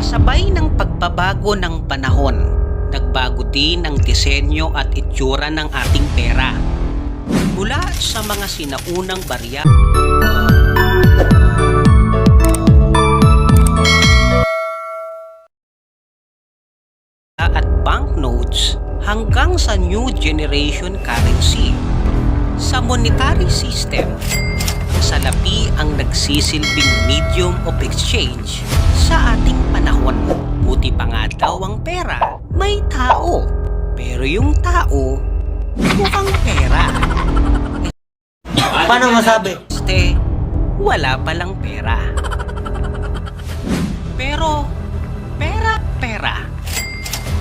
Sabay ng pagbabago ng panahon, nagbago din ang disenyo at itsura ng ating pera. Mula sa mga sinaunang barya at banknotes hanggang sa new generation currency. Sa monetary system, ang salapi ang nagsisilbing medium of exchange sa ating panahon. Buti pa nga daw ang pera, may tao. Pero yung tao, mukhang pera. Paano masabi? Wala palang pera. Pero, pera.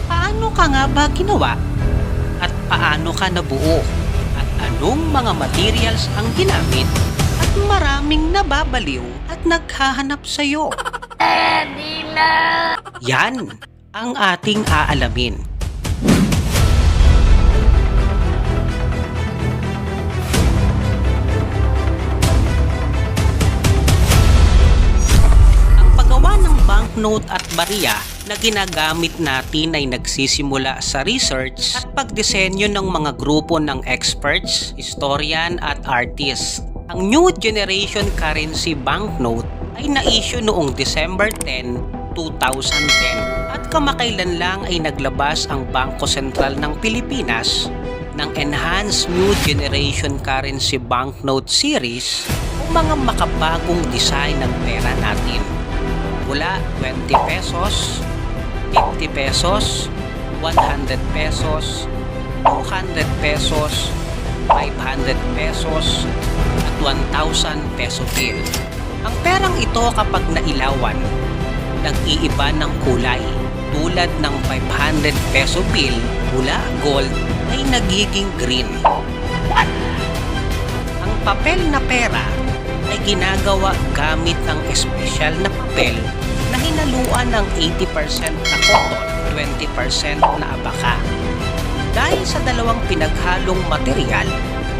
Paano ka nga ba ginawa? At paano ka nabuo? At anong mga materials ang ginamit? At maraming nababaliw at naghahanap sa'yo. Yan ang ating aalamin. Ang paggawa ng banknote at barya na ginagamit natin ay nagsisimula sa research at pagdisenyo ng mga grupo ng experts, historian at artists. Ang New Generation Currency Banknote ay na-issue noong December 10, 2010 at kamakailan lang ay naglabas ang Bangko Sentral ng Pilipinas ng Enhanced New Generation Currency Banknote Series o mga makabagong design ng pera natin. Mula 20 pesos, 50 pesos, 100 pesos, 200 pesos, 500 pesos, at 1,000 peso bill. Ang perang ito kapag nailawan, nag-iiba ng kulay. Tulad ng 500 peso bill mula gold ay nagiging green. Ang papel na pera ay ginagawa gamit ng espesyal na papel na hinaluan ng 80% na cotton, 20% na abaka. Dahil sa dalawang pinaghalong material,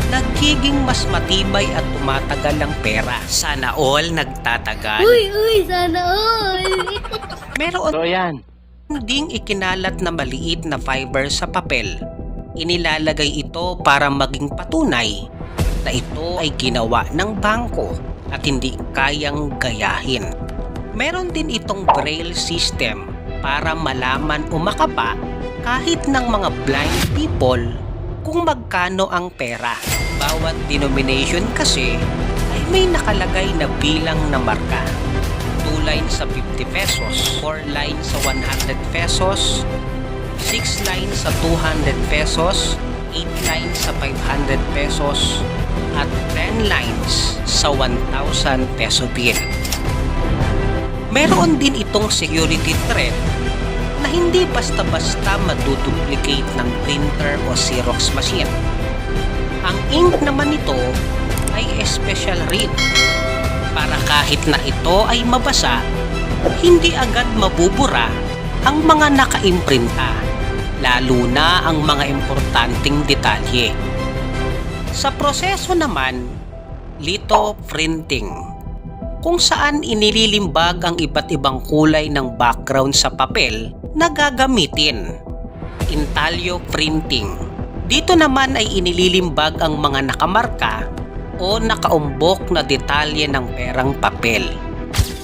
nagiging mas matibay at tumatagal ang pera. Sana all nagtatagal. Uy, sana all! Meron So yan. ding ikinalat na maliit na fiber sa papel. Inilalagay ito para maging patunay na ito ay ginawa ng bangko at hindi kayang gayahin. Meron din itong braille system para malaman o makapa kahit ng mga blind people kung magkano ang pera. Bawat denomination kasi ay may nakalagay na bilang na marka. 2 lines sa 50 pesos, 4 lines sa 100 pesos, 6 lines sa 200 pesos, 8 lines sa 500 pesos, at 10 lines sa 1,000 peso bill. Meron din itong security threat na hindi basta-basta maduduplicate ng printer o Xerox machine. Ang ink naman nito ay special read para kahit na ito ay mabasa, hindi agad mabubura ang mga nakaimprinta, lalo na ang mga importanteng detalye. Sa proseso naman, lithoprinting, kung saan inililimbag ang iba't ibang kulay ng background sa papel na gagamitin. Intaglio printing, dito naman ay inililimbag ang mga nakamarka o nakaumbok na detalye ng perang papel.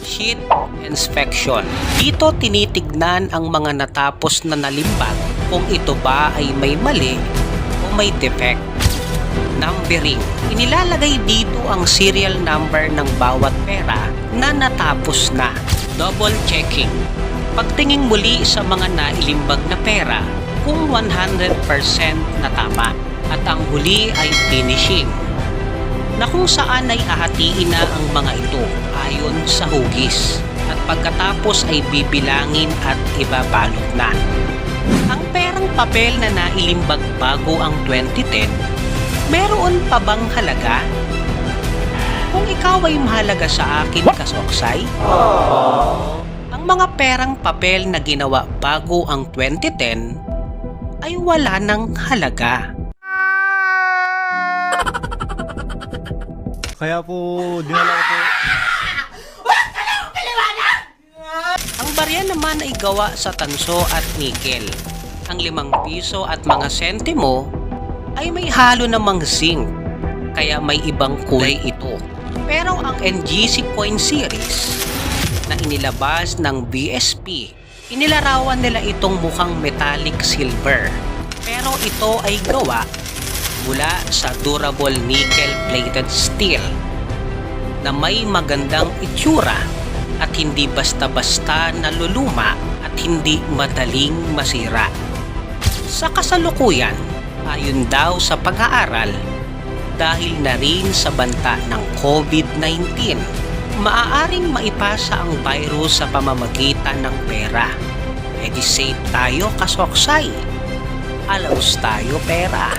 Sheet inspection, dito tinitignan ang mga natapos na nalimbag kung ito ba ay may mali o may defect. Numbering, inilalagay dito ang serial number ng bawat pera na natapos na. Double checking, pagtingin muli sa mga nailimbag na pera kung 100% na tama. At ang huli ay finishing, na kung saan ay hahatiin na ang mga ito ayon sa hugis at pagkatapos ay bibilangin at ibabalot na. Ang perang papel na nailimbag bago ang 2010, meron pa bang halaga? Kung ikaw ay mahalaga sa akin, kasoksay? Ang mga perang papel na ginawa bago ang 2010 ay wala ng halaga. Kaya po, dinala ko po. Ang barya Ayan naman ay gawa sa tanso at nikel. Ang 5 piso at mga sentimo ay may halo namang zinc, kaya may ibang kulay ito. Pero ang NGC Coin Series na inilabas ng BSP, inilarawan nila itong mukhang metallic silver. Pero ito ay gawa mula sa durable nickel-plated steel na may magandang itsura at hindi basta-basta naluluma at hindi madaling masira. Sa kasalukuyan, ayon daw sa pag-aaral, dahil na rin sa banta ng COVID-19, maaaring maipasa ang virus sa pamamagitan ng pera. E di safe tayo kasoksay. Alaus tayo pera.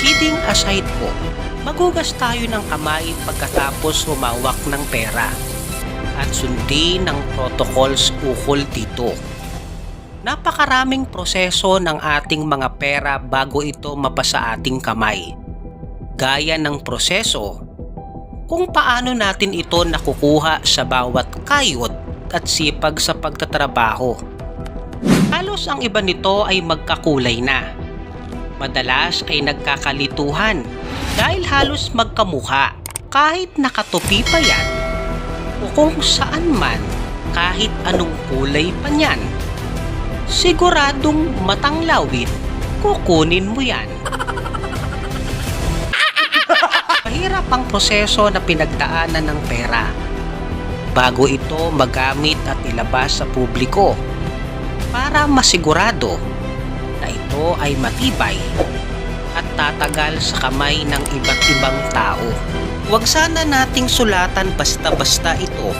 Kidding aside po, magugas tayo ng kamay pagkatapos humawak ng pera at sundin ng protocols ukol dito. Napakaraming proseso ng ating mga pera bago ito mapasa ating kamay. Gaya ng proseso kung paano natin ito nakukuha sa bawat kayod at sipag sa pagtatrabaho. Halos ang iba nito ay magkakulay na. Madalas ay nagkakalituhan dahil halos magkamuha kahit nakatupi pa yan o kung saan man kahit anong kulay pa niyan. Siguradong matanglawin, kukunin mo yan. Mahirap ang proseso na pinagdaanan ng pera bago ito magamit at ilabas sa publiko para masigurado na ito ay matibay at tatagal sa kamay ng iba't ibang tao. Huwag sana nating sulatan basta-basta ito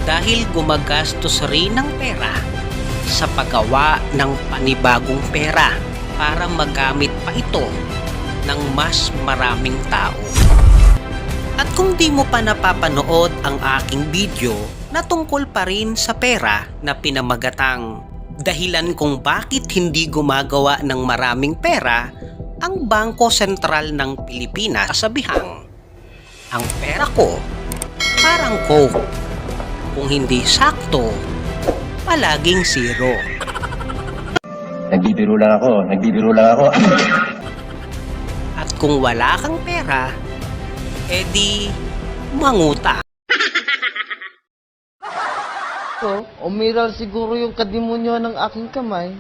dahil gumagastos rin ng pera sa paggawa ng panibagong pera para magamit pa ito ng mas maraming tao. At kung di mo pa napapanood ang aking video na tungkol pa rin sa pera na pinamagatang dahilan kung bakit hindi gumagawa ng maraming pera ang Bangko Sentral ng Pilipinas, kasabihang, ang pera ko parang Coke. Kung hindi sakto, palaging zero. Nagbibiro lang ako. At kung wala kang pera, edi manguta. Umiral siguro yung kadimonyo ng aking kamay.